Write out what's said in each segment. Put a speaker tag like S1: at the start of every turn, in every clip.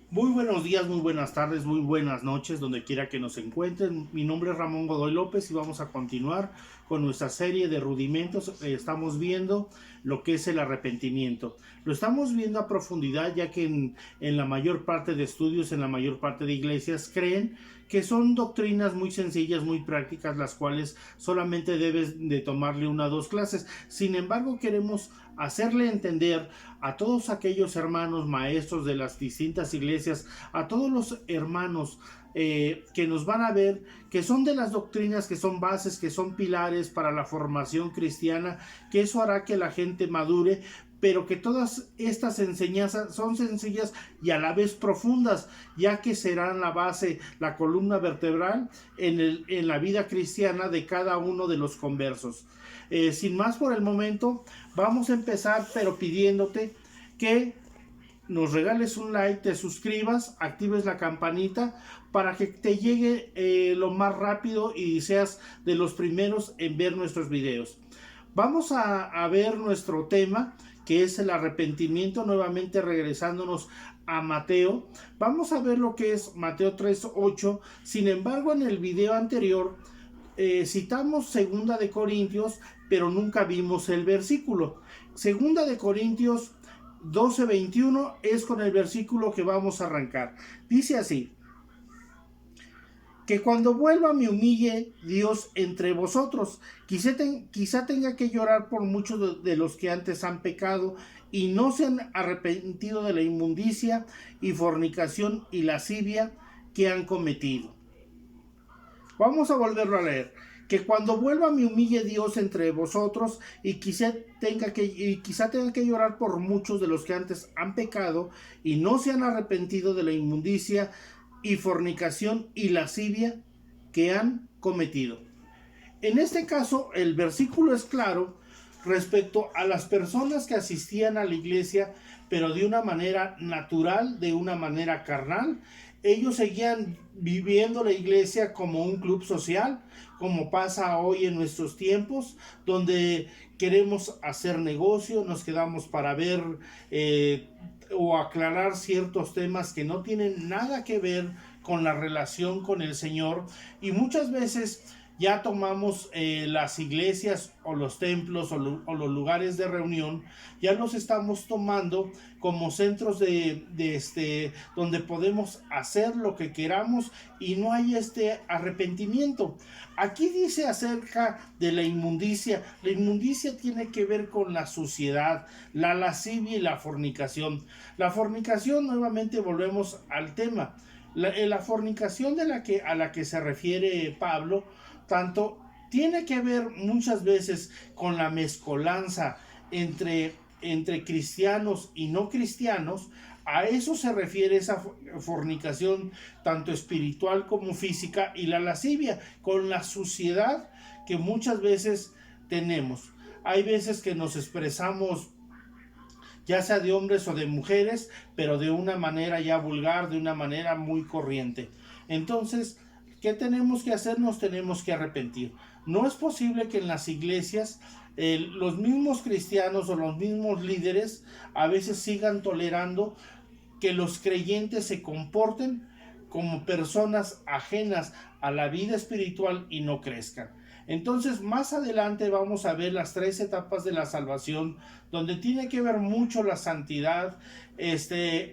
S1: Muy buenos días, muy buenas tardes, muy buenas noches, donde quiera que nos encuentren. Mi nombre es Ramón Godoy López y vamos a continuar con nuestra serie de rudimentos. Estamos viendo lo que es el arrepentimiento. Lo estamos viendo a profundidad, ya que en la mayor parte de estudios, en la mayor parte de iglesias, creen que son doctrinas muy sencillas, muy prácticas, las cuales solamente debes de tomarle una o dos clases. Sin embargo, queremos hacerle entender a todos aquellos hermanos maestros de las distintas iglesias, a todos los hermanos que nos van a ver, que son de las doctrinas, que son bases, que son pilares para la formación cristiana, que eso hará que la gente madure, pero que todas estas enseñanzas son sencillas y a la vez profundas, ya que serán la base, la columna vertebral en la vida cristiana de cada uno de los conversos. Sin más por el momento, vamos a empezar, pero pidiéndote que nos regales un like, te suscribas, actives la campanita para que te llegue lo más rápido y seas de los primeros en ver nuestros videos. Vamos a ver nuestro tema, que es el arrepentimiento, nuevamente regresándonos a Mateo. Vamos a ver lo que es Mateo 3:8. Sin embargo, en el video anterior citamos Segunda de Corintios, pero nunca vimos el versículo. Segunda de Corintios 12:21 es con el versículo que vamos a arrancar. Dice así: que cuando vuelva me humille Dios entre vosotros. Quizá tenga que llorar por muchos de los que antes han pecado y no se han arrepentido de la inmundicia y fornicación y lascivia que han cometido. Vamos a volverlo a leer. Que cuando vuelva me humille Dios entre vosotros y quizá tenga que llorar por muchos de los que antes han pecado y no se han arrepentido de la inmundicia y fornicación y lascivia que han cometido. En este caso, el versículo es claro respecto a las personas que asistían a la iglesia, pero de una manera natural, de una manera carnal. Ellos seguían viviendo la iglesia como un club social, como pasa hoy en nuestros tiempos, donde queremos hacer negocio, nos quedamos para ver o aclarar ciertos temas que no tienen nada que ver con la relación con el Señor, y muchas veces ya tomamos las iglesias o los templos o los lugares de reunión, ya los estamos tomando como centros donde podemos hacer lo que queramos y no hay este arrepentimiento. Aquí dice acerca de la inmundicia. La inmundicia tiene que ver con la suciedad, la lascivia y la fornicación. La fornicación, nuevamente volvemos al tema. La fornicación a la que se refiere Pablo, tanto tiene que ver muchas veces con la mezcolanza entre cristianos y no cristianos. A eso se refiere esa fornicación, tanto espiritual como física, y la lascivia, con la suciedad que muchas veces tenemos. Hay veces que nos expresamos, ya sea de hombres o de mujeres, pero de una manera ya vulgar, de una manera muy corriente. Entonces, ¿qué tenemos que hacer? Nos tenemos que arrepentir. No es posible que en las iglesias los mismos cristianos o los mismos líderes a veces sigan tolerando que los creyentes se comporten como personas ajenas a la vida espiritual y no crezcan. Entonces, más adelante vamos a ver las 3 etapas de la salvación, donde tiene que ver mucho la santidad.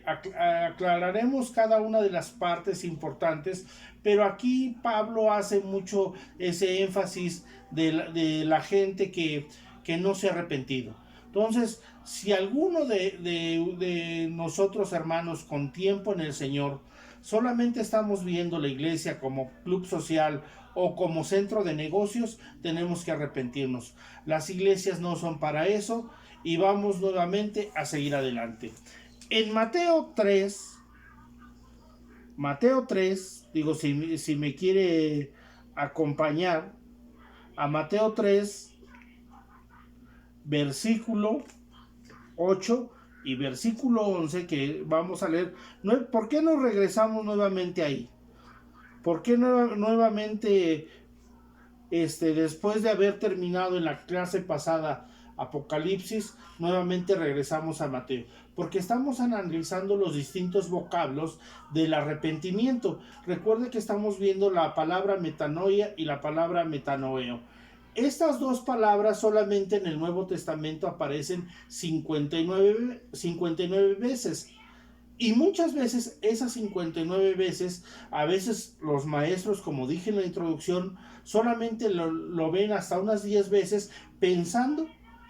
S1: Aclararemos cada una de las partes importantes, pero aquí Pablo hace mucho ese énfasis de la gente que no se ha arrepentido. Entonces, si alguno de nosotros, hermanos, con tiempo en el Señor, solamente estamos viendo la iglesia como club social o como centro de negocios, tenemos que arrepentirnos. Las iglesias no son para eso y vamos nuevamente a seguir adelante. En Mateo 3, digo, si me quiere acompañar, a Mateo 3, versículo 8 y versículo 11, que vamos a leer. ¿Por qué nos regresamos nuevamente ahí? ¿Por qué nuevamente, después de haber terminado en la clase pasada Apocalipsis, nuevamente regresamos a Mateo? porque estamos analizando los distintos vocablos del arrepentimiento. Recuerde que estamos viendo la palabra metanoia y la palabra metanoeo. Estas dos palabras solamente en el Nuevo Testamento aparecen 59 veces. Y muchas veces, esas 59 veces, a veces los maestros, como dije en la introducción, solamente lo ven hasta unas 10 veces, pensando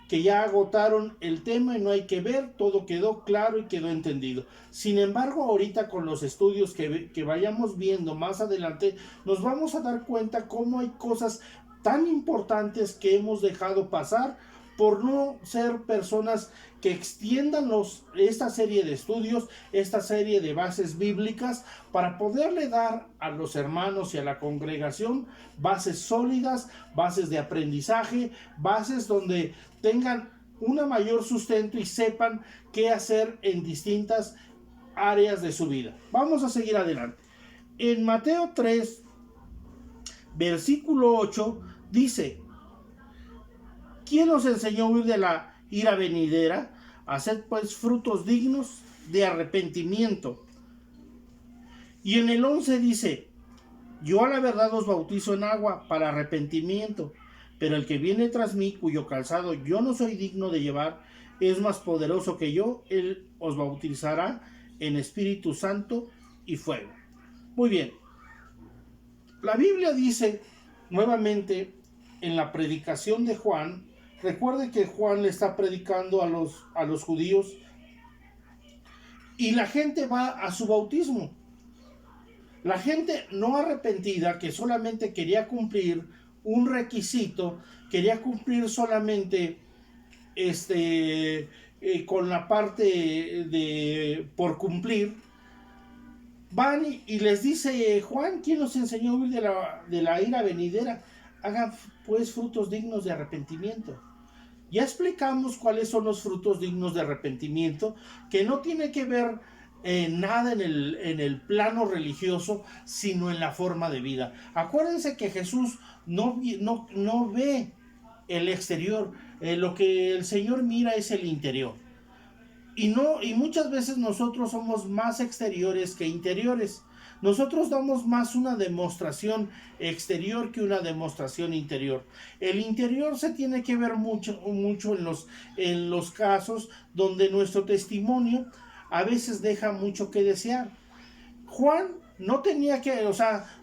S1: que ya agotaron el tema y no hay que ver, todo quedó claro y quedó entendido. Sin embargo, ahorita con los estudios que vayamos viendo más adelante, nos vamos a dar cuenta cómo hay cosas tan importantes que hemos dejado pasar por no ser personas que extiendan esta serie de estudios, esta serie de bases bíblicas, para poderle dar a los hermanos y a la congregación bases sólidas, bases de aprendizaje, bases donde tengan un mayor sustento y sepan qué hacer en distintas áreas de su vida. Vamos a seguir adelante. En Mateo 3, versículo 8, dice: ¿quién os enseñó a huir de la ira venidera? Haced pues frutos dignos de arrepentimiento. Y en el 11 dice: yo a la verdad os bautizo en agua para arrepentimiento, pero el que viene tras mí, cuyo calzado yo no soy digno de llevar, es más poderoso que yo. Él os bautizará en Espíritu Santo y fuego. Muy bien. La Biblia dice nuevamente en la predicación de Juan. Recuerde que Juan le está predicando a los judíos y la gente va a su bautismo. La gente no arrepentida, que solamente quería cumplir un requisito, quería cumplir solamente con la parte de por cumplir, van y les dice: Juan, ¿quién nos enseñó a huir de la ira venidera? Hagan pues frutos dignos de arrepentimiento. Ya explicamos cuáles son los frutos dignos de arrepentimiento, que no tiene que ver nada en el plano religioso, sino en la forma de vida. Acuérdense que Jesús no ve el exterior, lo que el Señor mira es el interior. Y muchas veces nosotros somos más exteriores que interiores. Nosotros damos más una demostración exterior que una demostración interior. El interior se tiene que ver mucho en los casos donde nuestro testimonio a veces deja mucho que desear. Juan no tenía que,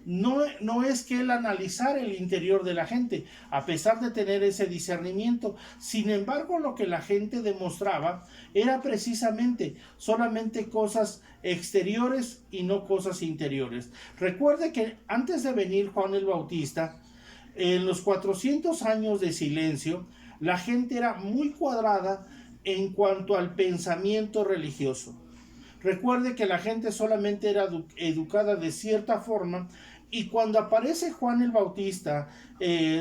S1: no es que él analizara el interior de la gente, a pesar de tener ese discernimiento. Sin embargo, lo que la gente demostraba era precisamente solamente cosas exteriores y no cosas interiores. Recuerde que antes de venir Juan el Bautista, en los 400 años de silencio, la gente era muy cuadrada en cuanto al pensamiento religioso. Recuerde que la gente solamente era educada de cierta forma, y cuando aparece Juan el Bautista,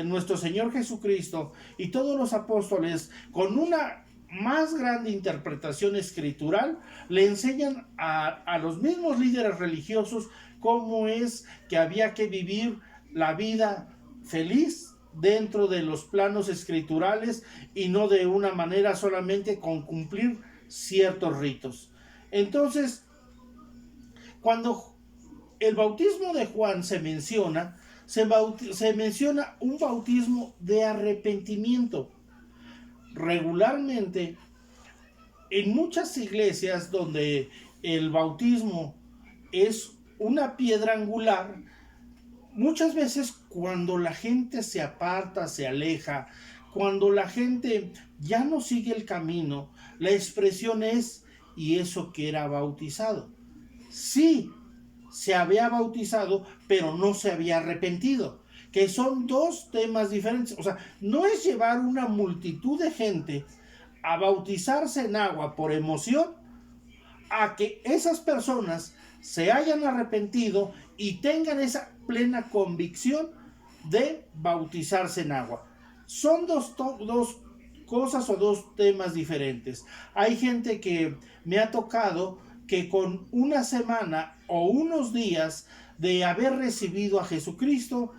S1: nuestro Señor Jesucristo y todos los apóstoles con una más grande interpretación escritural, le enseñan a los mismos líderes religiosos cómo es que había que vivir la vida feliz dentro de los planos escriturales y no de una manera solamente con cumplir ciertos ritos. Entonces, cuando el bautismo de Juan se menciona un bautismo de arrepentimiento. Regularmente, en muchas iglesias donde el bautismo es una piedra angular, muchas veces cuando la gente se aparta, se aleja, cuando la gente ya no sigue el camino, la expresión es: ¿y eso que era bautizado? Sí, se había bautizado, pero no se había arrepentido, que son dos temas diferentes. O sea, no es llevar una multitud de gente a bautizarse en agua por emoción, a que esas personas se hayan arrepentido y tengan esa plena convicción de bautizarse en agua. Son dos cosas o dos temas diferentes. Hay gente que me ha tocado que con una semana o unos días de haber recibido a Jesucristo,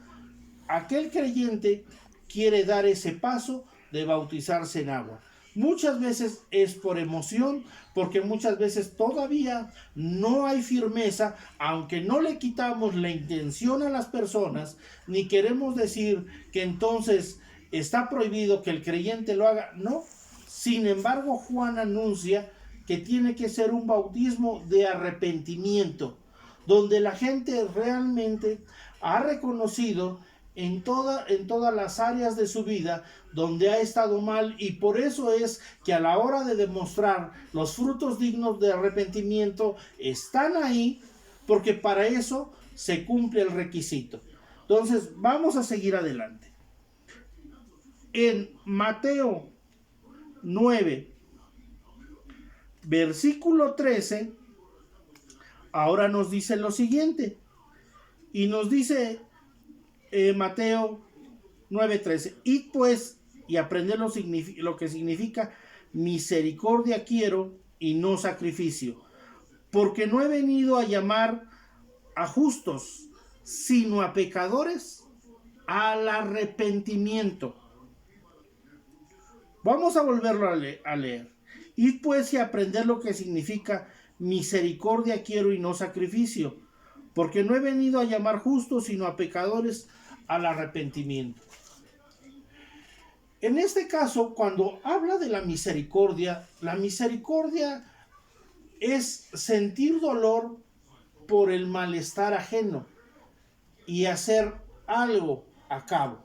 S1: aquel creyente quiere dar ese paso de bautizarse en agua. Muchas veces es por emoción, porque muchas veces todavía no hay firmeza, aunque no le quitamos la intención a las personas, ni queremos decir que entonces está prohibido que el creyente lo haga. No. Sin embargo, Juan anuncia que tiene que ser un bautismo de arrepentimiento, donde la gente realmente ha reconocido en todas las áreas de su vida donde ha estado mal, y por eso es que a la hora de demostrar los frutos dignos de arrepentimiento están ahí, porque para eso se cumple el requisito. Entonces vamos a seguir adelante. En Mateo 9, versículo 13, ahora nos dice lo siguiente, y nos dice Mateo 9:13, id pues y aprended lo que significa misericordia quiero y no sacrificio, porque no he venido a llamar a justos, sino a pecadores al arrepentimiento. Vamos a volverlo a leer. Id pues y aprender lo que significa misericordia quiero y no sacrificio, porque no he venido a llamar justos, sino a pecadores al arrepentimiento. En este caso, cuando habla de la misericordia es sentir dolor por el malestar ajeno y hacer algo a cabo.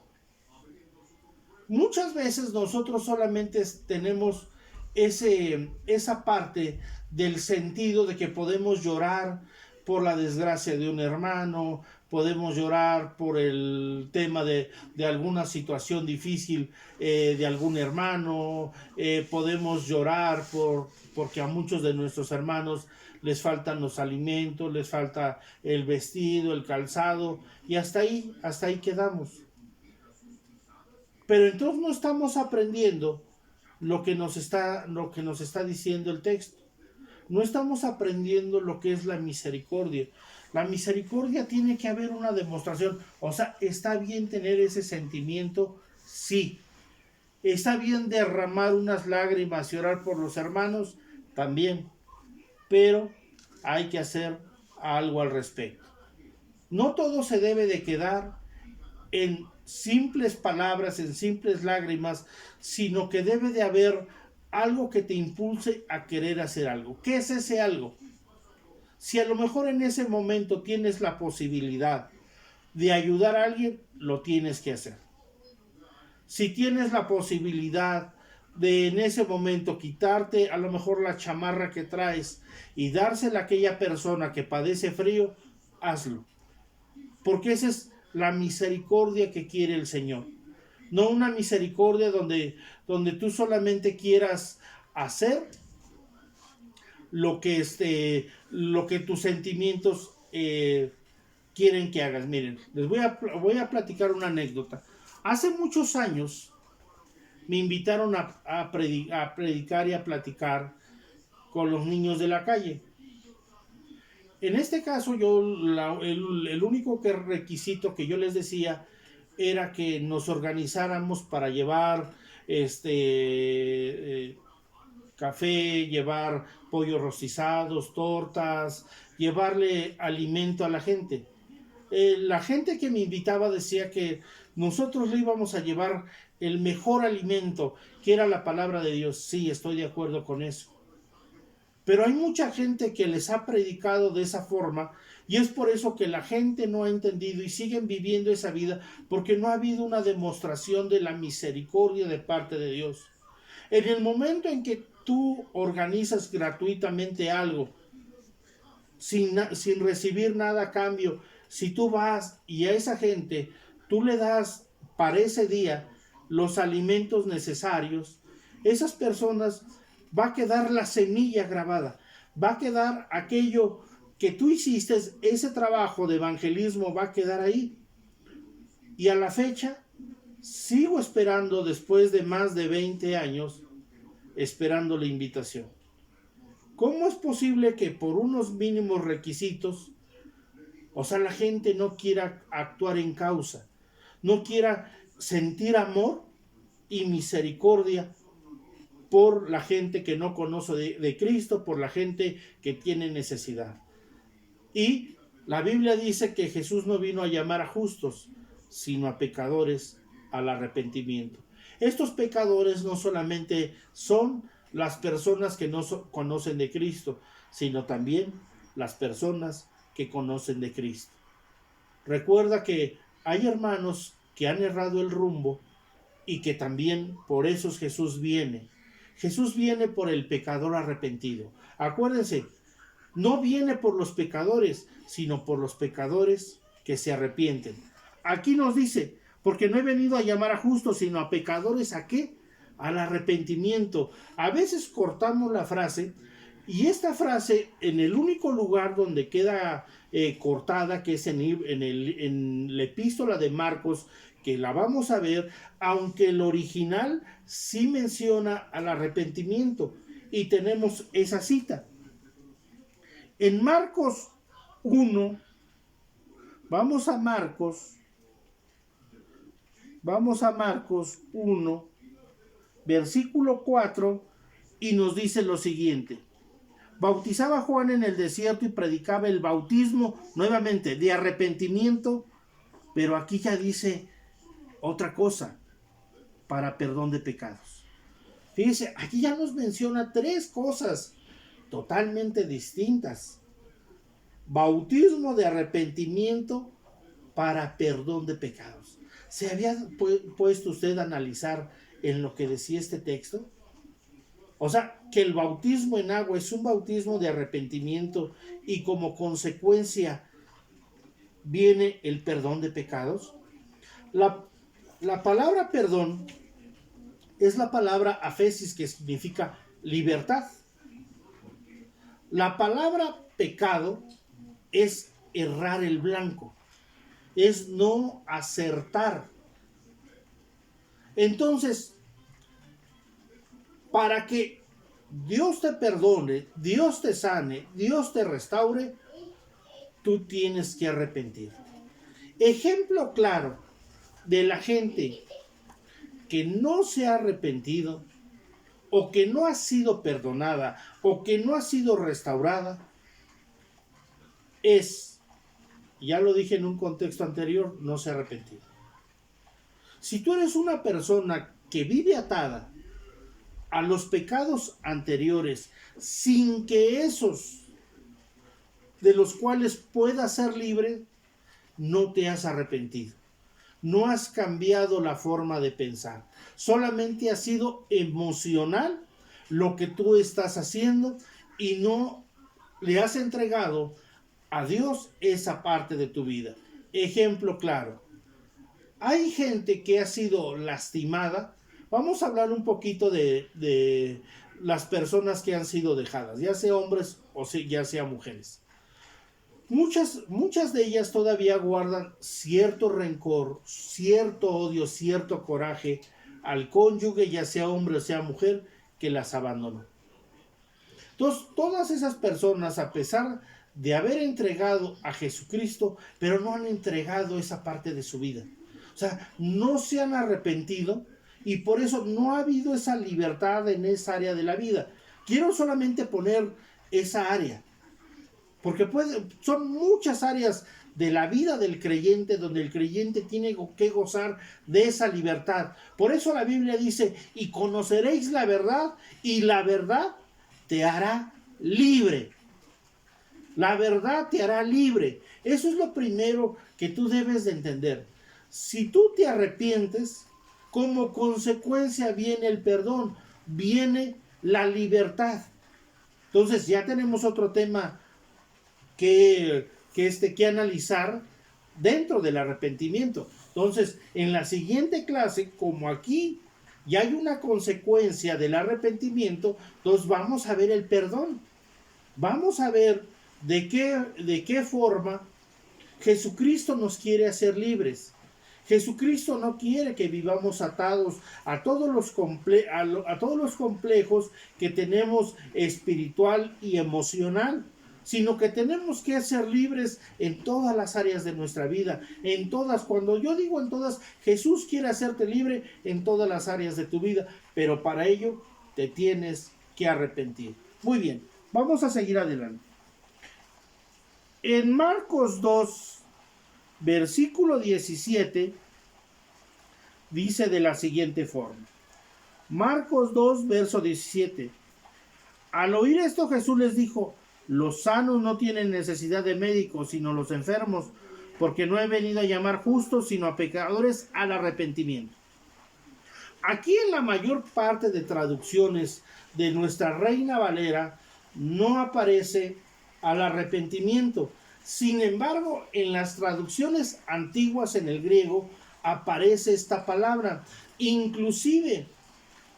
S1: Muchas veces nosotros solamente tenemos esa parte del sentido de que podemos llorar por la desgracia de un hermano, podemos llorar por el tema de alguna situación difícil de algún hermano, podemos llorar porque a muchos de nuestros hermanos les faltan los alimentos, les falta el vestido, el calzado, y hasta ahí quedamos. Pero entonces no estamos aprendiendo lo que nos está diciendo el texto. No estamos aprendiendo lo que es la misericordia. La misericordia tiene que haber una demostración. O sea, está bien tener ese sentimiento, sí. Está bien derramar unas lágrimas y orar por los hermanos, también. Pero hay que hacer algo al respecto. No todo se debe de quedar en simples palabras, en simples lágrimas, sino que debe de haber algo que te impulse a querer hacer algo. ¿Qué es ese algo? Si a lo mejor en ese momento tienes la posibilidad de ayudar a alguien, lo tienes que hacer. Si tienes la posibilidad de en ese momento quitarte a lo mejor la chamarra que traes y dársela a aquella persona que padece frío, hazlo. Porque esa es la misericordia que quiere el Señor. No una misericordia donde tú solamente quieras hacer lo que tus sentimientos quieren que hagas. Miren, les voy a platicar una anécdota. Hace muchos años me invitaron a predicar y a platicar con los niños de la calle. En este caso, el único requisito que yo les decía era que nos organizáramos para llevar café, llevar pollos rostizados, tortas, llevarle alimento a la gente. La gente que me invitaba decía que nosotros le íbamos a llevar el mejor alimento, que era la palabra de Dios. Sí, estoy de acuerdo con eso. Pero hay mucha gente que les ha predicado de esa forma, y es por eso que la gente no ha entendido y siguen viviendo esa vida, porque no ha habido una demostración de la misericordia de parte de Dios. En el momento en que tú organizas gratuitamente algo, sin recibir nada a cambio, si tú vas y a esa gente tú le das para ese día los alimentos necesarios, esas personas va a quedar la semilla grabada, va a quedar aquello que tú hiciste, ese trabajo de evangelismo va a quedar ahí. Y a la fecha sigo esperando, después de más de 20 años, esperando la invitación. ¿Cómo es posible que por unos mínimos requisitos, o sea, la gente no quiera actuar en causa, no quiera sentir amor y misericordia por la gente que no conoce de Cristo, por la gente que tiene necesidad. Y la Biblia dice que Jesús no vino a llamar a justos, sino a pecadores al arrepentimiento. Estos pecadores no solamente son las personas que no conocen de Cristo, sino también las personas que conocen de Cristo. Recuerda que hay hermanos que han errado el rumbo y que también por eso Jesús viene. Jesús viene por el pecador arrepentido. Acuérdense, no viene por los pecadores, sino por los pecadores que se arrepienten. Aquí nos dice, porque no he venido a llamar a justos, sino a pecadores, ¿a qué? Al arrepentimiento. A veces cortamos la frase, y esta frase, en el único lugar donde queda cortada, que es en la epístola de Marcos, que la vamos a ver, aunque el original sí menciona al arrepentimiento, y tenemos esa cita. En Marcos 1, vamos a Marcos 1, versículo 4, y nos dice lo siguiente. Bautizaba Juan en el desierto y predicaba el bautismo, nuevamente, de arrepentimiento, pero aquí ya dice otra cosa, para perdón de pecados. Fíjense, aquí ya nos menciona 3 cosas totalmente distintas. Bautismo de arrepentimiento para perdón de pecados. ¿Se había puesto usted a analizar en lo que decía este texto? O sea, que el bautismo en agua es un bautismo de arrepentimiento y como consecuencia viene el perdón de pecados. La palabra perdón es la palabra aphesis, que significa libertad. La palabra pecado es errar el blanco, es no acertar. Entonces, para que Dios te perdone, Dios te sane, Dios te restaure, tú tienes que arrepentirte. Ejemplo claro de la gente que no se ha arrepentido, o que no ha sido perdonada, o que no ha sido restaurada, es, ya lo dije en un contexto anterior, no se ha arrepentido. Si tú eres una persona que vive atada a los pecados anteriores, sin que esos de los cuales puedas ser libre, no te has arrepentido. No has cambiado la forma de pensar. Solamente ha sido emocional lo que tú estás haciendo y no le has entregado a Dios esa parte de tu vida. Ejemplo claro. Hay gente que ha sido lastimada. Vamos a hablar un poquito de las personas que han sido dejadas, ya sea hombres o ya sea mujeres. Muchas de ellas todavía guardan cierto rencor, cierto odio, cierto coraje al cónyuge, ya sea hombre o sea mujer, que las abandonó. Entonces, todas esas personas, a pesar de haber entregado a Jesucristo, pero no han entregado esa parte de su vida. O sea, no se han arrepentido y por eso no ha habido esa libertad en esa área de la vida. Quiero solamente poner esa área, porque son muchas áreas de la vida del creyente donde el creyente tiene que gozar de esa libertad. Por eso la Biblia dice, y conoceréis la verdad, y la verdad te hará libre. La verdad te hará libre. Eso es lo primero que tú debes de entender. Si tú te arrepientes, como consecuencia viene el perdón, viene la libertad. Entonces ya tenemos otro tema que analizar dentro del arrepentimiento. Entonces, en la siguiente clase, como aquí ya hay una consecuencia del arrepentimiento, entonces vamos a ver el perdón. Vamos a ver de qué forma Jesucristo nos quiere hacer libres. Jesucristo no quiere que vivamos atados a todos los complejos que tenemos espiritual y emocional, sino que tenemos que ser libres en todas las áreas de nuestra vida, en todas. Cuando yo digo en todas, Jesús quiere hacerte libre en todas las áreas de tu vida, pero para ello te tienes que arrepentir. Muy bien, vamos a seguir adelante. En Marcos 2, versículo 17, dice de la siguiente forma. Marcos 2, verso 17. Al oír esto, Jesús les dijo: los sanos no tienen necesidad de médicos, sino los enfermos, porque no he venido a llamar justos, sino a pecadores al arrepentimiento. Aquí en la mayor parte de traducciones de nuestra Reina Valera no aparece al arrepentimiento. Sin embargo, en las traducciones antiguas en el griego aparece esta palabra. Inclusive,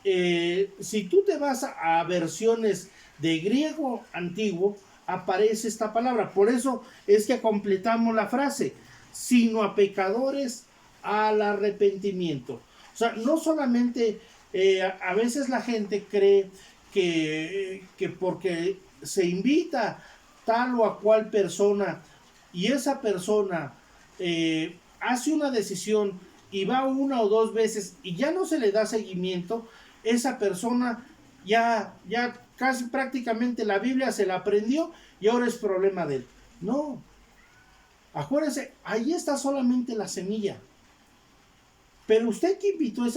S1: si tú te vas a versiones de griego antiguo, aparece esta palabra. Por eso es que completamos la frase: sino a pecadores al arrepentimiento. O sea, no solamente a veces la gente cree que porque se invita tal o a cual persona y esa persona hace una decisión y va una o dos veces y ya no se le da seguimiento, esa persona ya casi prácticamente la Biblia se la aprendió y ahora es problema de él. No, acuérdense, ahí está solamente la semilla. Pero usted que invitó a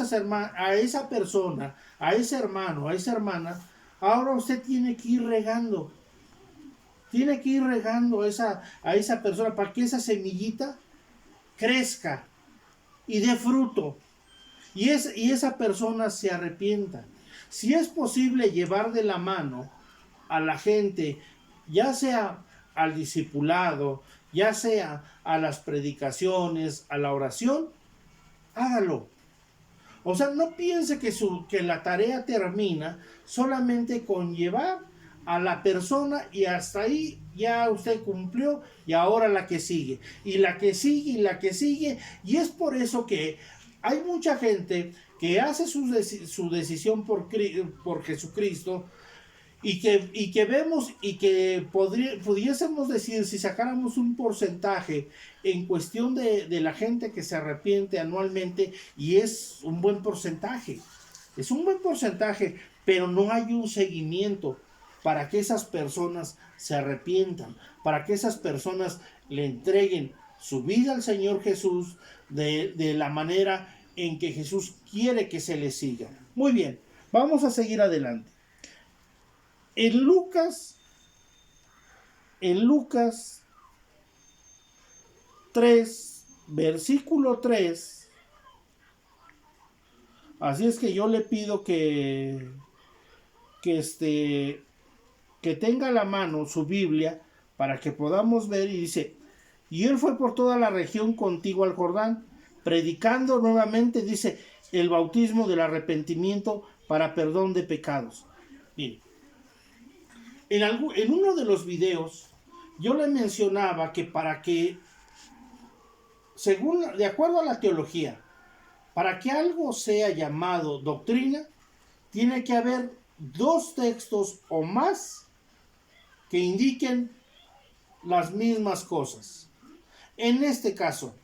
S1: esa persona, a ese hermano, a esa hermana, ahora usted tiene que ir regando. Tiene que ir regando a esa persona para que esa semillita crezca y dé fruto. Y esa persona se arrepienta. Si es posible llevar de la mano a la gente, ya sea al discipulado, ya sea a las predicaciones, a la oración, hágalo. O sea, no piense que la tarea termina solamente con llevar a la persona y hasta ahí ya usted cumplió y ahora la que sigue. Y la que sigue y la que sigue. Y es por eso que hay mucha gente que hace su decisión por Jesucristo y que vemos y que pudiésemos decir, si sacáramos un porcentaje en cuestión de la gente que se arrepiente anualmente, y es un buen porcentaje, pero no hay un seguimiento para que esas personas se arrepientan, para que esas personas le entreguen su vida al Señor Jesús de la manera en que Jesús quiere que se le siga. Muy bien, vamos a seguir adelante. En Lucas 3, versículo 3, así es que yo le pido que tenga a la mano su Biblia para que podamos ver, y dice: y él fue por toda la región contigua al Jordán, predicando nuevamente, dice, el bautismo del arrepentimiento para perdón de pecados. Bien. En uno de los videos yo le mencionaba que de acuerdo a la teología, para que algo sea llamado doctrina, tiene que haber dos textos o más que indiquen las mismas cosas. En este caso,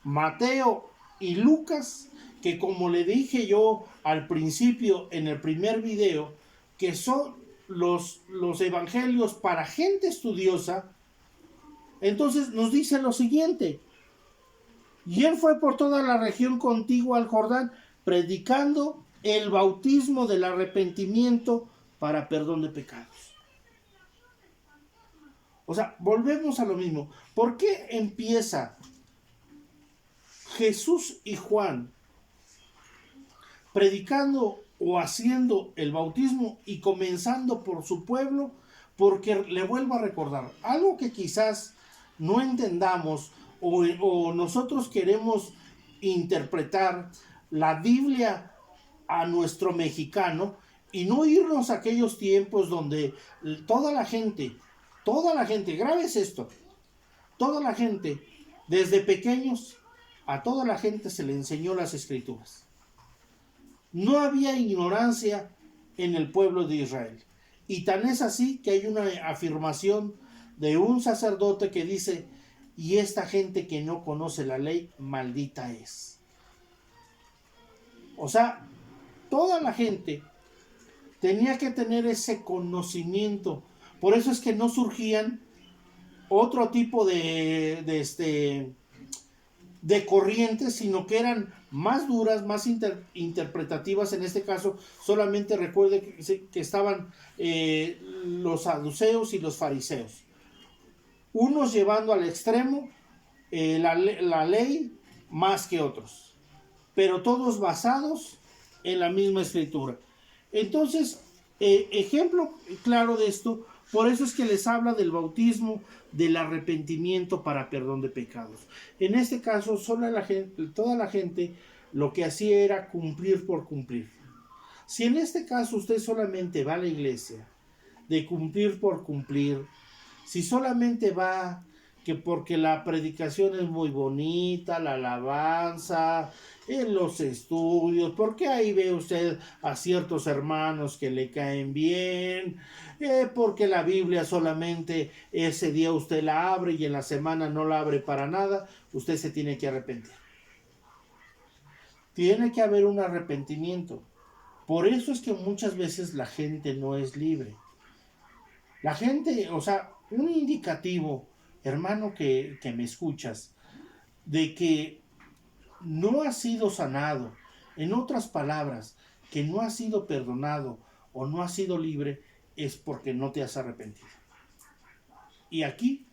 S1: Mateo y Lucas, que como le dije yo al principio en el primer video, que son los evangelios para gente estudiosa, entonces nos dice lo siguiente: y él fue por toda la región contigua al Jordán, predicando el bautismo del arrepentimiento para perdón de pecados. O sea, volvemos a lo mismo. ¿Por qué empieza Jesús y Juan predicando o haciendo el bautismo y comenzando por su pueblo? Porque le vuelvo a recordar, algo que quizás no entendamos o nosotros queremos interpretar la Biblia a nuestro mexicano y no irnos a aquellos tiempos donde toda la gente, grabes esto, toda la gente, desde pequeños, a toda la gente se le enseñó las escrituras. No había ignorancia en el pueblo de Israel. Y tan es así que hay una afirmación de un sacerdote que dice: y esta gente que no conoce la ley, maldita es. O sea, toda la gente tenía que tener ese conocimiento. Por eso es que no surgían otro tipo de corrientes, sino que eran más duras, más interpretativas. En este caso, solamente recuerde que estaban los saduceos y los fariseos. Unos llevando al extremo la ley más que otros, pero todos basados en la misma escritura. Entonces, ejemplo claro de esto, por eso es que les habla del bautismo, del arrepentimiento para perdón de pecados. En este caso, toda la gente lo que hacía era cumplir por cumplir. Si en este caso usted solamente va a la iglesia de cumplir por cumplir, si solamente va que porque la predicación es muy bonita, la alabanza, en los estudios, porque ahí ve usted a ciertos hermanos que le caen bien, porque la Biblia solamente ese día usted la abre y en la semana no la abre para nada, usted se tiene que arrepentir. Tiene que haber un arrepentimiento. Por eso es que muchas veces la gente no es libre. La gente, o sea, un indicativo, hermano que me escuchas, de que no has sido sanado, en otras palabras, que no has sido perdonado o no has sido libre, es porque no te has arrepentido. Y aquí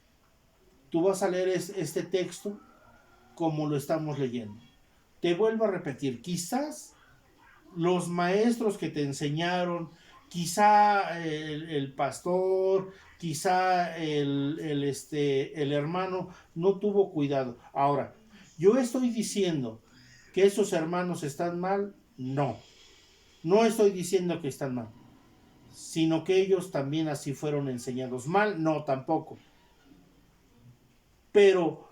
S1: tú vas a leer este texto como lo estamos leyendo. Te vuelvo a repetir, quizás los maestros que te enseñaron, quizá el pastor, quizá el hermano no tuvo cuidado. Ahora, ¿yo estoy diciendo que esos hermanos están mal? No, no estoy diciendo que están mal, sino que ellos también así fueron enseñados. Mal, no, tampoco. Pero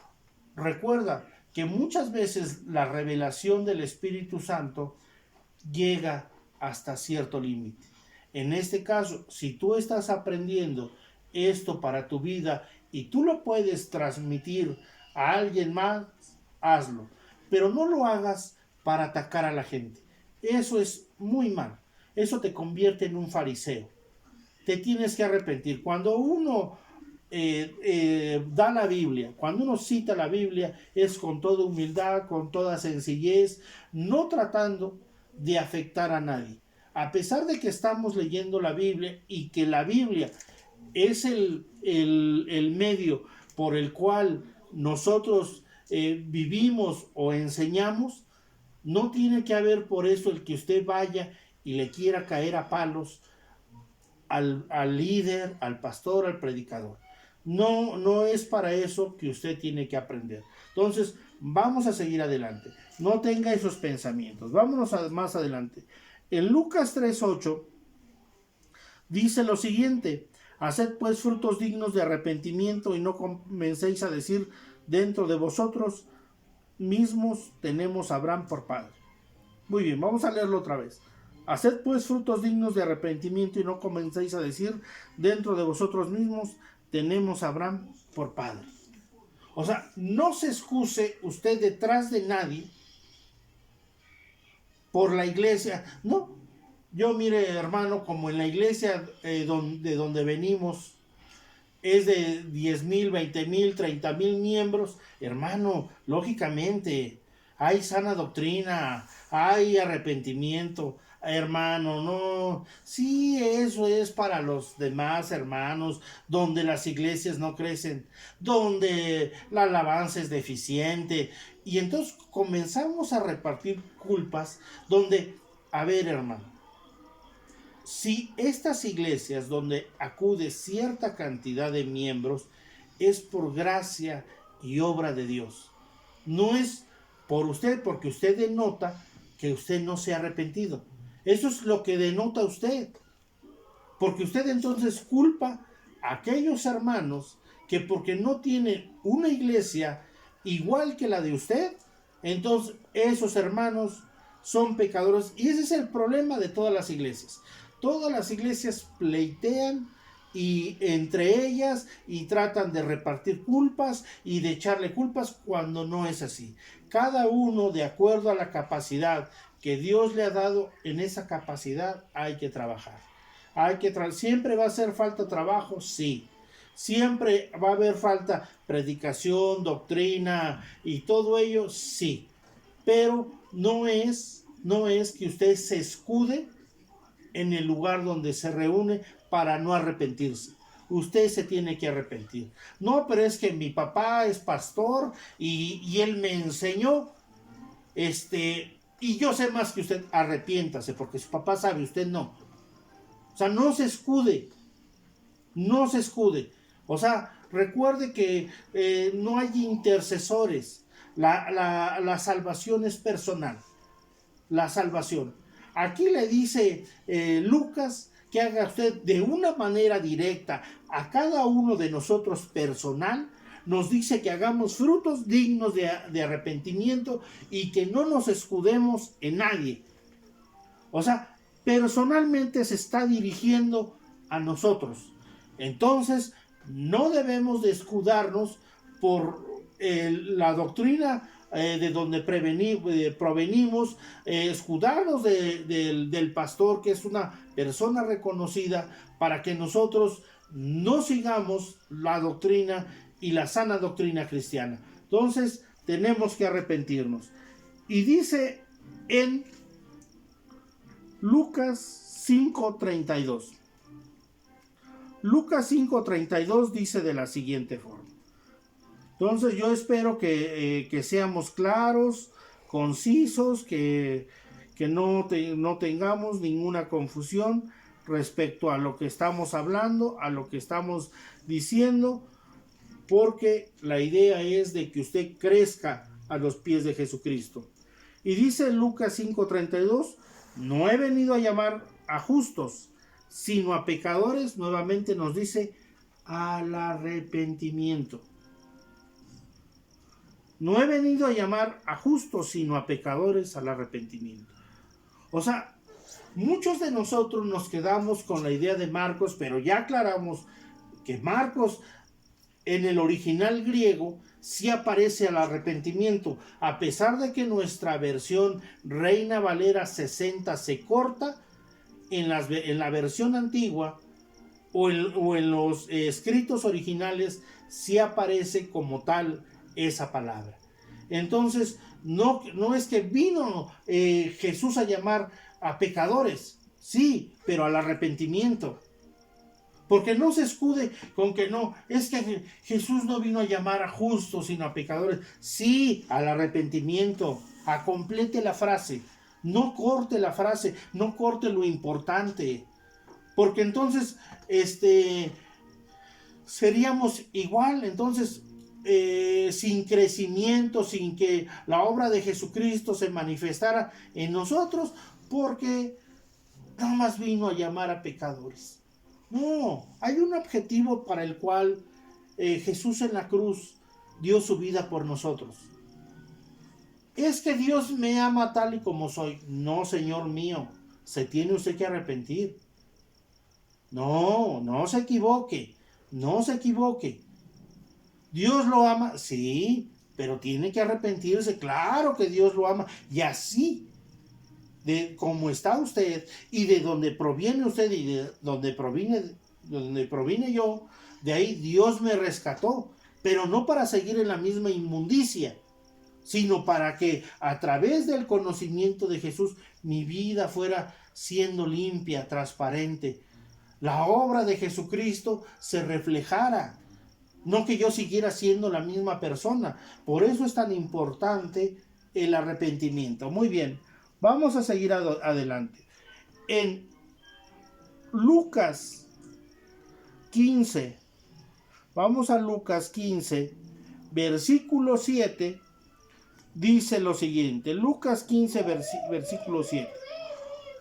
S1: recuerda que muchas veces la revelación del Espíritu Santo llega hasta cierto límite. En este caso, si tú estás aprendiendo esto para tu vida y tú lo puedes transmitir a alguien más, hazlo. Pero no lo hagas para atacar a la gente. Eso es muy mal. Eso te convierte en un fariseo. Te tienes que arrepentir. Cuando uno da la Biblia, cuando uno cita la Biblia, es con toda humildad, con toda sencillez, no tratando de afectar a nadie. A pesar de que estamos leyendo la Biblia y que la Biblia es el medio por el cual nosotros vivimos o enseñamos, no tiene que haber por eso el que usted vaya y le quiera caer a palos al líder, al pastor, al predicador. No, no es para eso que usted tiene que aprender. Entonces, vamos a seguir adelante. No tenga esos pensamientos. Vámonos más adelante. En Lucas 3:8 dice lo siguiente: haced pues frutos dignos de arrepentimiento y no comencéis a decir dentro de vosotros mismos tenemos a Abraham por padre. Muy bien, vamos a leerlo otra vez. Haced pues frutos dignos de arrepentimiento y no comencéis a decir dentro de vosotros mismos tenemos a Abraham por padre. O sea, no se excuse usted detrás de nadie por la iglesia. No, yo mire, hermano, como en la iglesia de donde venimos es de 10,000, 20,000, 30,000 miembros, hermano, lógicamente hay sana doctrina, hay arrepentimiento, hermano, no, sí, eso es para los demás hermanos, donde las iglesias no crecen, donde la alabanza es deficiente, y entonces comenzamos a repartir culpas, donde, a ver, hermano, si estas iglesias donde acude cierta cantidad de miembros es por gracia y obra de Dios, no es por usted, porque usted denota que usted no se ha arrepentido. Eso es lo que denota usted, porque usted entonces culpa a aquellos hermanos que porque no tienen una iglesia igual que la de usted, entonces esos hermanos son pecadores. Y ese es el problema de todas las iglesias. Todas las iglesias pleitean y entre ellas y tratan de repartir culpas y de echarle culpas cuando no es así. Cada uno, de acuerdo a la capacidad que Dios le ha dado en esa capacidad, hay que trabajar. ¿Siempre va a hacer falta trabajo? Sí. Siempre va a haber falta predicación, doctrina y todo ello, sí. Pero no es que usted se escude en el lugar donde se reúne para no arrepentirse. Usted se tiene que arrepentir. No, pero es que mi papá es pastor y él me enseñó, y yo sé más que usted. Arrepiéntase, porque su papá sabe, usted no. O sea, no se escude. No se escude. O sea, recuerde que no hay intercesores. La salvación es personal. La salvación. Aquí le dice Lucas que haga usted de una manera directa a cada uno de nosotros personal. Nos dice que hagamos frutos dignos de arrepentimiento y que no nos escudemos en nadie. O sea, personalmente se está dirigiendo a nosotros. Entonces, no debemos de escudarnos por la doctrina de donde provenimos, escudarnos del pastor, que es una persona reconocida, para que nosotros no sigamos la doctrina y la sana doctrina cristiana. Entonces, tenemos que arrepentirnos. Y dice en Lucas 5:32. Lucas 5:32 dice de la siguiente forma. Entonces yo espero que seamos claros, concisos, que no tengamos ninguna confusión respecto a lo que estamos hablando, a lo que estamos diciendo, porque la idea es de que usted crezca a los pies de Jesucristo. Y dice Lucas 5:32, no he venido a llamar a justos, sino a pecadores. Nuevamente nos dice al arrepentimiento. No he venido a llamar a justos, sino a pecadores al arrepentimiento. O sea, muchos de nosotros nos quedamos con la idea de Marcos, pero ya aclaramos que Marcos en el original griego sí aparece al arrepentimiento, a pesar de que nuestra versión Reina Valera 60 se corta. En la versión antigua o en los escritos originales sí aparece como tal esa palabra. Entonces, no es que vino Jesús a llamar a pecadores, sí, pero al arrepentimiento. Porque no se escude con que no, es que Jesús no vino a llamar a justos, sino a pecadores. Sí, al arrepentimiento. Complete la frase. No corte la frase, no corte lo importante. Porque entonces, seríamos igual. Entonces, sin crecimiento, sin que la obra de Jesucristo se manifestara en nosotros, porque nada más vino a llamar a pecadores. No, hay un objetivo para el cual Jesús en la cruz dio su vida por nosotros. Es que Dios me ama tal y como soy. No, Señor mío, se tiene usted que arrepentir. No se equivoque, no se equivoque. Dios lo ama, sí, pero tiene que arrepentirse. Claro que Dios lo ama. Y así, de como está usted y de donde proviene usted y de donde provine yo, de ahí Dios me rescató, pero no para seguir en la misma inmundicia, sino para que a través del conocimiento de Jesús mi vida fuera siendo limpia, transparente. La obra de Jesucristo se reflejara, no que yo siguiera siendo la misma persona. Por eso es tan importante el arrepentimiento. Muy bien, vamos a seguir adelante. En Lucas 15, vamos a Lucas 15, versículo 7, dice lo siguiente. Lucas 15, versículo 7.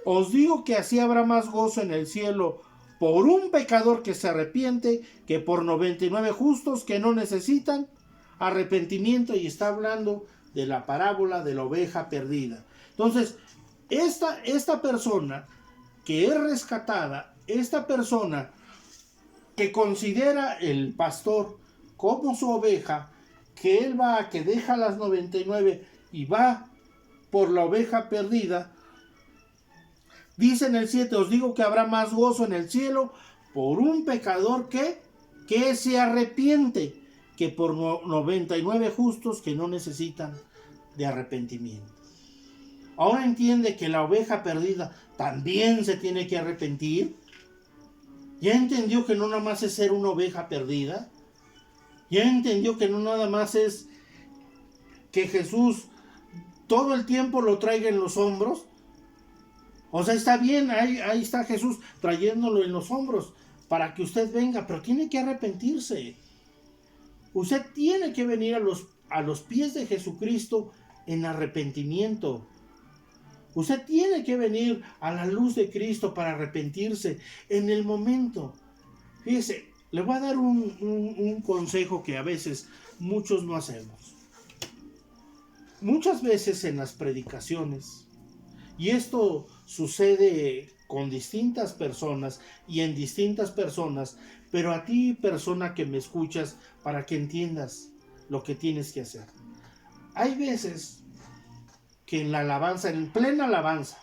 S1: Os digo que así habrá más gozo en el cielo por un pecador que se arrepiente que por 99 justos que no necesitan arrepentimiento. Y está hablando de la parábola de la oveja perdida. Entonces, esta persona que es rescatada, esta persona que considera el pastor como su oveja, que él que deja las 99 y va por la oveja perdida, Dice en el 7, os digo que habrá más gozo en el cielo por un pecador que se arrepiente, que por 99 justos que no necesitan de arrepentimiento. Ahora entiende que la oveja perdida también se tiene que arrepentir. Ya entendió que no nada más es ser una oveja perdida. Ya entendió que no nada más es que Jesús todo el tiempo lo traiga en los hombros. O sea, está bien, ahí está Jesús trayéndolo en los hombros para que usted venga, pero tiene que arrepentirse. Usted tiene que venir a los pies de Jesucristo en arrepentimiento. Usted tiene que venir a la luz de Cristo para arrepentirse en el momento. Fíjese, le voy a dar un consejo que a veces muchos no hacemos. Muchas veces en las predicaciones, y esto sucede con distintas personas y en distintas personas, pero a ti, persona que me escuchas, para que entiendas lo que tienes que hacer. Hay veces que en la alabanza, en plena alabanza,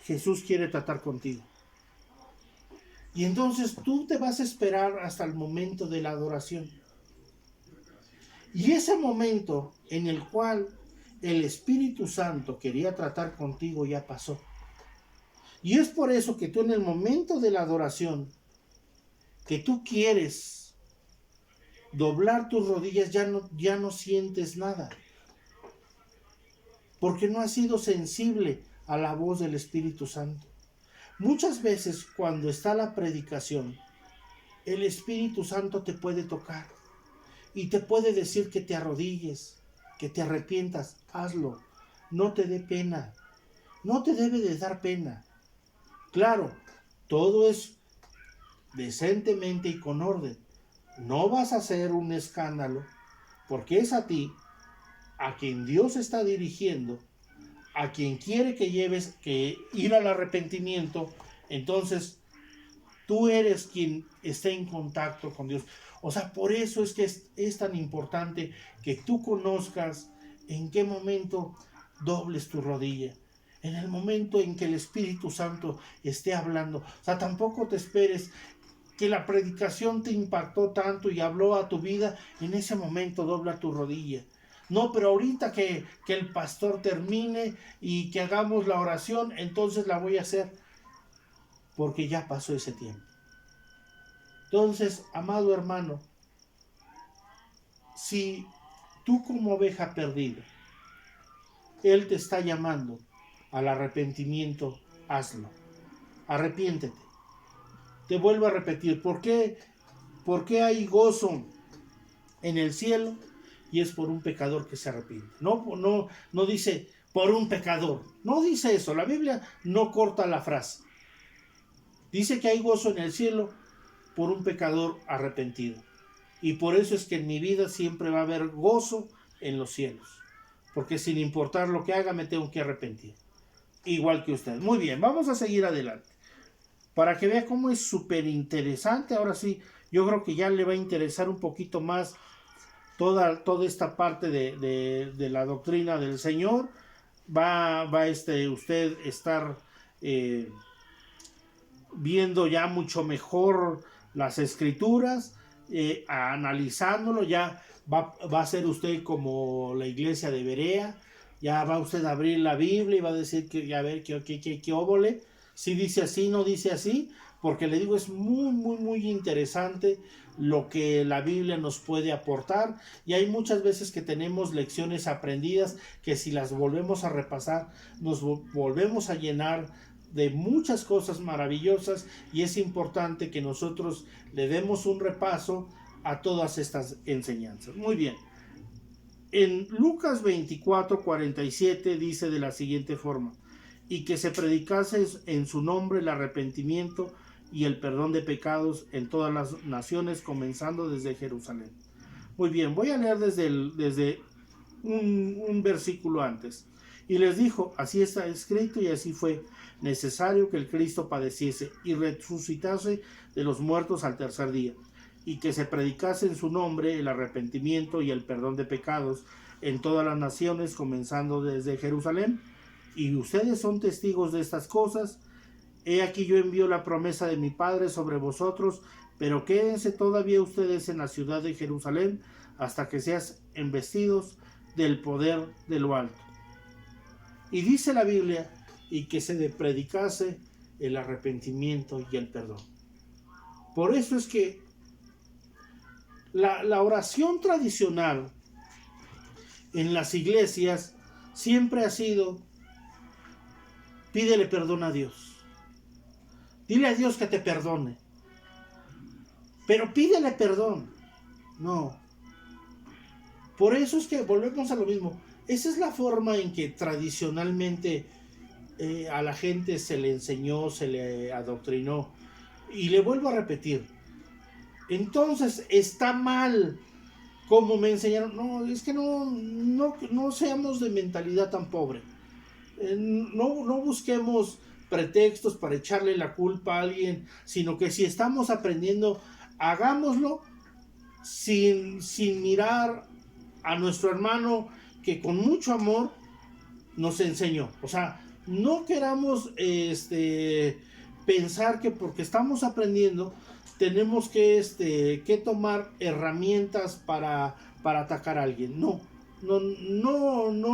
S1: Jesús quiere tratar contigo. Y entonces tú te vas a esperar hasta el momento de la adoración. Y ese momento en el cual el Espíritu Santo quería tratar contigo ya pasó. Y es por eso que tú en el momento de la adoración, que tú quieres doblar tus rodillas, ya no sientes nada. Porque no has sido sensible a la voz del Espíritu Santo. Muchas veces cuando está la predicación, el Espíritu Santo te puede tocar y te puede decir que te arrodilles, que te arrepientas. Hazlo, no te dé pena, no te debe de dar pena. Claro, todo es decentemente y con orden. No vas a hacer un escándalo, porque es a ti, a quien Dios está dirigiendo, a quien quiere que lleves, que ir al arrepentimiento. Entonces tú eres quien está en contacto con Dios. O sea, por eso es que es tan importante que tú conozcas en qué momento dobles tu rodilla. En el momento en que el Espíritu Santo esté hablando. O sea, tampoco te esperes que la predicación te impactó tanto y habló a tu vida. En ese momento dobla tu rodilla. No, pero ahorita que el pastor termine y que hagamos la oración, entonces la voy a hacer. Porque ya pasó ese tiempo. Entonces, amado hermano, si tú como oveja perdida, Él te está llamando al arrepentimiento, hazlo. Arrepiéntete. Te vuelvo a repetir, ¿por qué hay gozo en el cielo? Y es por un pecador que se arrepiente. No dice por un pecador. No dice eso. La Biblia no corta la frase. Dice que hay gozo en el cielo por un pecador arrepentido. Y por eso es que en mi vida siempre va a haber gozo en los cielos. Porque sin importar lo que haga, me tengo que arrepentir. Igual que usted. Muy bien, vamos a seguir adelante. Para que vea cómo es súper interesante. Ahora sí, yo creo que ya le va a interesar un poquito más toda esta parte de la doctrina del Señor. Va usted estar viendo ya mucho mejor las escrituras, analizándolo. Ya va a ser usted como la iglesia de Berea. Ya va usted a abrir la Biblia y va a decir que a ver qué óvole. Si dice así, no dice así, porque le digo, es muy, muy, muy interesante lo que la Biblia nos puede aportar, y hay muchas veces que tenemos lecciones aprendidas que si las volvemos a repasar, nos volvemos a llenar de muchas cosas maravillosas, y es importante que nosotros le demos un repaso a todas estas enseñanzas. Muy bien. En Lucas 24:47 dice de la siguiente forma: y que se predicase en su nombre el arrepentimiento y el perdón de pecados en todas las naciones, comenzando desde Jerusalén. Muy bien, voy a leer desde un versículo antes. Y les dijo: así está escrito y así fue necesario que el Cristo padeciese y resucitase de los muertos al tercer día, y que se predicase en su nombre el arrepentimiento y el perdón de pecados en todas las naciones, comenzando desde Jerusalén. Y ustedes son testigos de estas cosas. He aquí yo envío la promesa de mi Padre sobre vosotros, pero quédense todavía ustedes en la ciudad de Jerusalén hasta que sean embestidos del poder de lo alto. Y dice la Biblia, y que se predicase el arrepentimiento y el perdón. Por eso es que la oración tradicional en las iglesias siempre ha sido: pídele perdón a Dios. Dile a Dios que te perdone. Pero pídele perdón. No. Por eso es que volvemos a lo mismo. Esa es la forma en que tradicionalmente a la gente se le enseñó, se le adoctrinó. Y le vuelvo a repetir. Entonces está mal como me enseñaron. No, es que no seamos de mentalidad tan pobre. No busquemos pretextos para echarle la culpa a alguien, sino que si estamos aprendiendo, hagámoslo sin mirar a nuestro hermano que con mucho amor nos enseñó. O sea, no queramos pensar que porque estamos aprendiendo tenemos que tomar herramientas para atacar a alguien. No,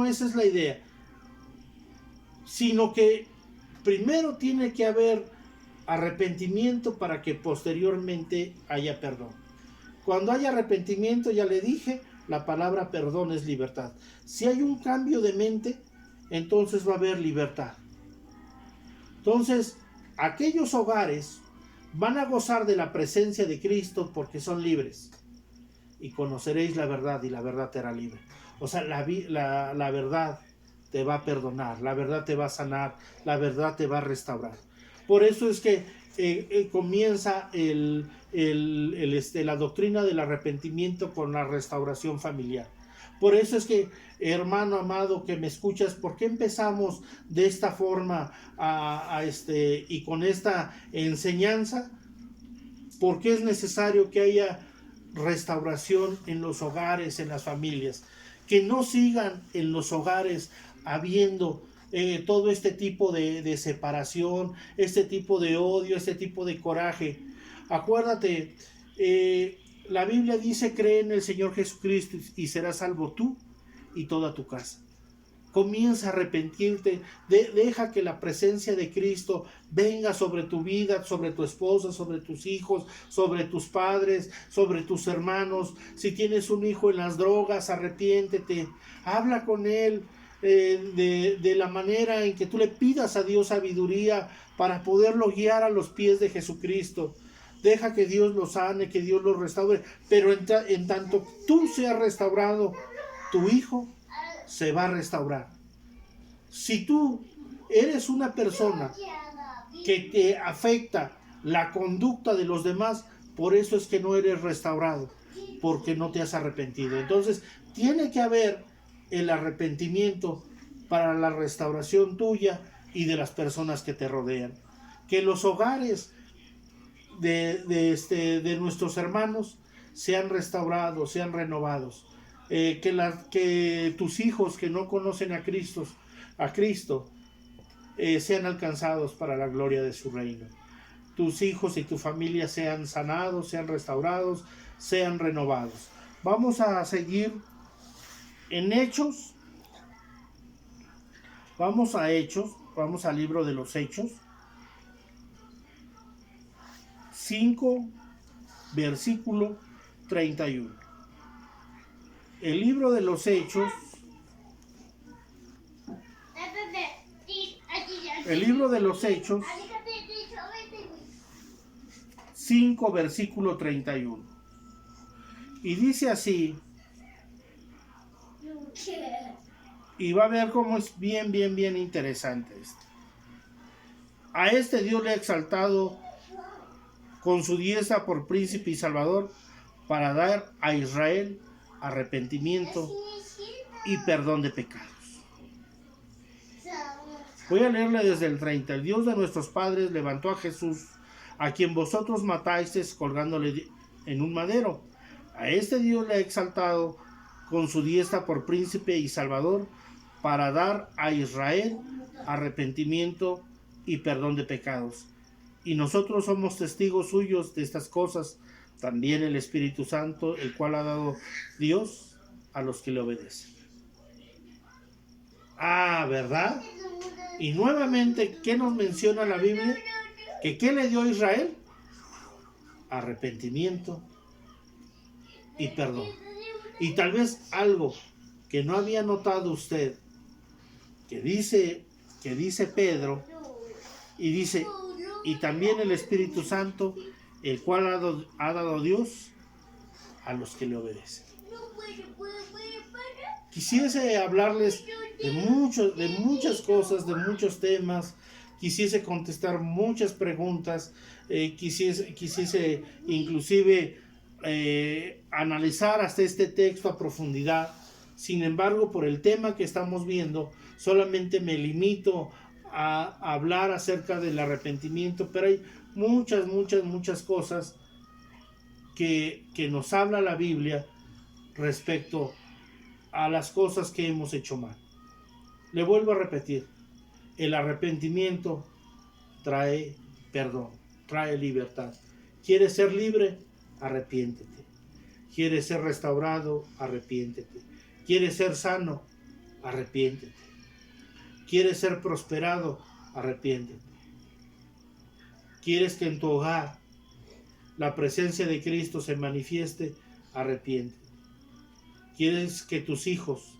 S1: esa es la idea. Sino que primero tiene que haber arrepentimiento para que posteriormente haya perdón. Cuando haya arrepentimiento, ya le dije, la palabra perdón es libertad. Si hay un cambio de mente, entonces va a haber libertad. Entonces, aquellos hogares van a gozar de la presencia de Cristo porque son libres. Y conoceréis la verdad y la verdad te hará libre. O sea, la verdad te va a perdonar, la verdad te va a sanar, la verdad te va a restaurar. Por eso es que comienza la doctrina del arrepentimiento con la restauración familiar. Por eso es que, hermano amado que me escuchas, ¿por qué empezamos de esta forma y con esta enseñanza? Porque es necesario que haya restauración en los hogares, en las familias. Que no sigan en los hogares habiendo todo este tipo de separación, este tipo de odio, este tipo de coraje. Acuérdate, la Biblia dice: cree en el Señor Jesucristo y serás salvo tú y toda tu casa. Comienza a arrepentirte, deja que la presencia de Cristo venga sobre tu vida, sobre tu esposa, sobre tus hijos, sobre tus padres, sobre tus hermanos. Si tienes un hijo en las drogas, arrepiéntete, habla con él de la manera en que tú le pidas a Dios sabiduría para poderlo guiar a los pies de Jesucristo. Deja que Dios lo sane, que Dios lo restaure, pero en tanto tú seas restaurado, tu hijo se va a restaurar. Si tú eres una persona que te afecta la conducta de los demás, por eso es que no eres restaurado, porque no te has arrepentido. Entonces tiene que haber el arrepentimiento para la restauración tuya y de las personas que te rodean. Que los hogares de nuestros hermanos sean restaurados, sean renovados. Que tus hijos que no conocen a Cristo sean alcanzados para la gloria de su reino. Tus hijos y tu familia sean sanados, sean restaurados, sean renovados. Vamos a seguir en Hechos. Vamos al libro de los Hechos. 5, versículo 31. El libro de los Hechos. El libro de los Hechos 5, versículo 31. Y dice así. Y va a ver cómo es bien interesante esto. A este Dios le ha exaltado con su diestra por príncipe y salvador, para dar a Israel arrepentimiento y perdón de pecados. Voy a leerle desde el 30. El Dios de nuestros padres levantó a Jesús, a quien vosotros matasteis colgándole en un madero. A este Dios le ha exaltado con su diestra por príncipe y salvador, para dar a Israel arrepentimiento y perdón de pecados. Y nosotros somos testigos suyos de estas cosas, también el Espíritu Santo, el cual ha dado Dios a los que le obedecen. Ah, ¿verdad? Y nuevamente, ¿qué nos menciona la Biblia? ¿Que qué le dio a Israel? Arrepentimiento y perdón. Y tal vez algo que no había notado usted, que dice Pedro, y dice, y también el Espíritu Santo, el cual ha dado Dios a los que le obedecen. Quisiese hablarles de muchas cosas, de muchos temas, quisiese contestar muchas preguntas, quisiese inclusive analizar hasta este texto a profundidad. Sin embargo, por el tema que estamos viendo, solamente me limito a hablar acerca del arrepentimiento, pero hay muchas cosas que nos habla la Biblia respecto a las cosas que hemos hecho mal. Le vuelvo a repetir, el arrepentimiento trae perdón, trae libertad. ¿Quieres ser libre? Arrepiéntete. ¿Quieres ser restaurado? Arrepiéntete. ¿Quieres ser sano? Arrepiéntete. ¿Quieres ser prosperado? Arrepiéntete. ¿Quieres que en tu hogar la presencia de Cristo se manifieste? Arrepiéntete. ¿Quieres que tus hijos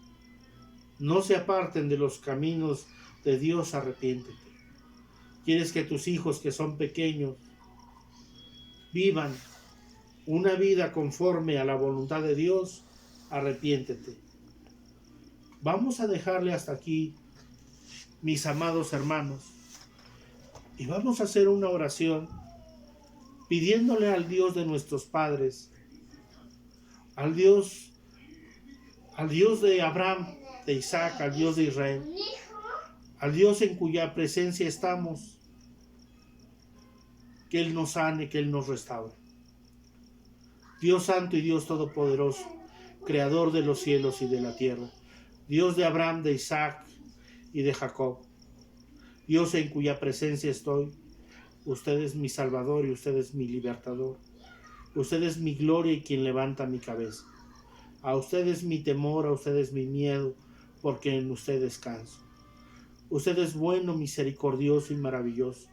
S1: no se aparten de los caminos de Dios? Arrepiéntete. ¿Quieres que tus hijos que son pequeños vivan una vida conforme a la voluntad de Dios? Arrepiéntete. Vamos a dejarle hasta aquí, mis amados hermanos, y vamos a hacer una oración pidiéndole al Dios de nuestros padres, al Dios de Abraham, de Isaac, al Dios de Israel, al Dios en cuya presencia estamos, que Él nos sane, que Él nos restaure. Dios santo y Dios todopoderoso, creador de los cielos y de la tierra, Dios de Abraham, de Isaac y de Jacob, Dios en cuya presencia estoy, usted es mi Salvador y usted es mi libertador, usted es mi gloria y quien levanta mi cabeza. A usted es mi temor, a usted es mi miedo, porque en usted descanso. Usted es bueno, misericordioso y maravilloso.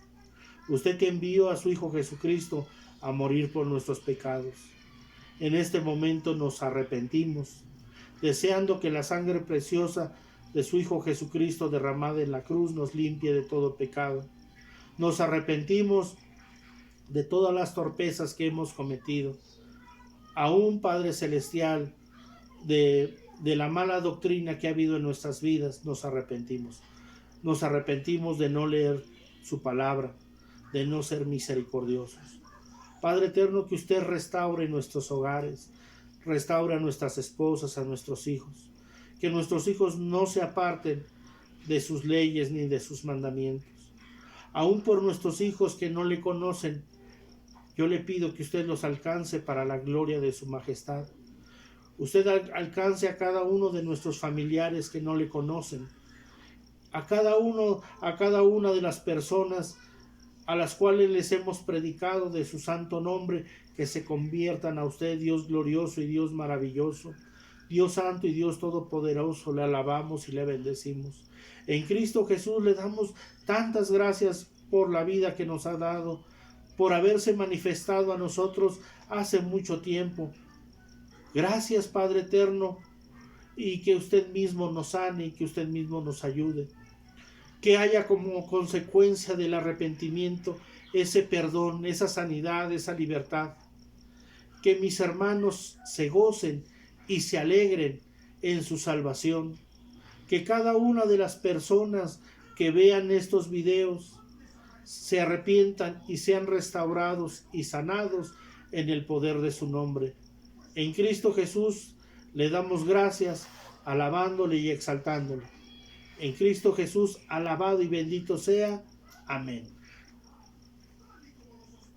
S1: Usted que envió a su Hijo Jesucristo a morir por nuestros pecados. En este momento nos arrepentimos, deseando que la sangre preciosa de su Hijo Jesucristo derramada en la cruz nos limpie de todo pecado. Nos arrepentimos de todas las torpezas que hemos cometido. Aún, Padre Celestial, de la mala doctrina que ha habido en nuestras vidas, nos arrepentimos. Nos arrepentimos de no leer su palabra, de no ser misericordiosos. Padre eterno, que usted restaure nuestros hogares, restaure a nuestras esposas, a nuestros hijos. Que nuestros hijos no se aparten de sus leyes ni de sus mandamientos. Aún por nuestros hijos que no le conocen, yo le pido que usted los alcance para la gloria de su majestad. Usted alcance a cada uno de nuestros familiares que no le conocen, a cada una de las personas a las cuales les hemos predicado de su santo nombre, que se conviertan a usted, Dios glorioso y Dios maravilloso, Dios santo y Dios todopoderoso. Le alabamos y le bendecimos. En Cristo Jesús le damos tantas gracias por la vida que nos ha dado, por haberse manifestado a nosotros hace mucho tiempo. Gracias, Padre eterno, y que usted mismo nos sane y que usted mismo nos ayude. Que haya como consecuencia del arrepentimiento ese perdón, esa sanidad, esa libertad. Que mis hermanos se gocen y se alegren en su salvación. Que cada una de las personas que vean estos videos se arrepientan y sean restaurados y sanados en el poder de su nombre. En Cristo Jesús le damos gracias, alabándole y exaltándole. En Cristo Jesús, alabado y bendito sea. Amén.